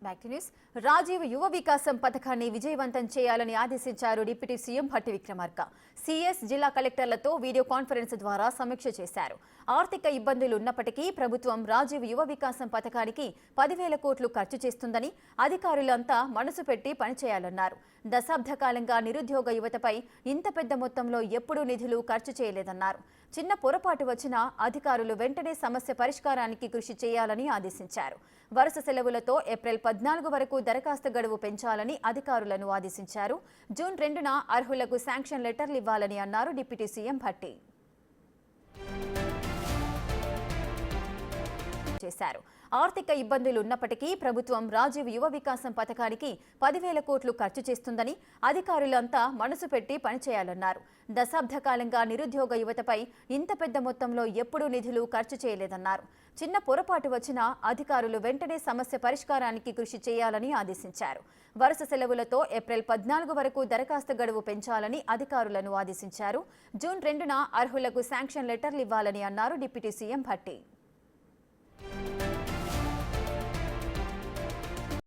News Rajiv యువ వికాసం పథకాన్ని విజయవంతం చేయాలని ఆదేశించారు deputy CM Bhatti Vikramarka. CS జిల్లా కలెక్టర్లతో వీడియో కాన్ఫరెన్స్ ద్వారా సమీక్ష చేశారు. ఆర్థిక ఇబ్బందులు ఉన్నప్పటికీ ప్రభుత్వం రాజీవ్ యువ వికాసం పథకానికి 10,000 కోట్లు ఖర్చు చేస్తుందని అధికారులంతా మనసు పెట్టి పనిచేయాలన్నారు. దశాబ్ద కాలంగా నిరుద్యోగ యువతపై ఇంత పెద్ద మొత్తంలో ఎప్పుడూ నిధులు ఖర్చు చేయలేదన్నారు. చిన్న పొరపాటు వచ్చినా అధికారులు వెంటనే సమస్య పరిష్కారానికి కృషి చేయాలని ఆదేశించారు. వరుస సెలవులతో ఏప్రిల్ 14 వరకు దరఖాస్తు గడువు పెంచాలని అధికారులను ఆదేశించారు. జూన్ 2న అర్హులకు శాంక్షన్ లెటర్లు ఇవ్వాలని అన్నారు డిప్యూటీ సీఎం భట్టి. చేశారు. ఆర్థిక ఇబ్బందులు ఉన్నప్పటికీ ప్రభుత్వం రాజీవ్ యువ వికాసం పథకానికి 10,000 కోట్లు ఖర్చు చేస్తుందని అధికారులంతా మనసు పెట్టి పనిచేయాలన్నారు. దశాబ్ద కాలంగా నిరుద్యోగ యువతపై ఇంత పెద్ద మొత్తంలో ఎప్పుడూ నిధులు ఖర్చు చేయలేదన్నారు. చిన్న పొరపాటు వచ్చినా అధికారులు వెంటనే సమస్య పరిష్కారానికి కృషి చేయాలని ఆదేశించారు. వరుస సెలవులతో ఏప్రిల్ 14 వరకు దరఖాస్తు గడువు పెంచాలని అధికారులను ఆదేశించారు. జూన్ 2న అర్హులకు శాంక్షన్ లెటర్లు ఇవ్వాలని అన్నారు డిప్యూటీ సీఎం భట్టి.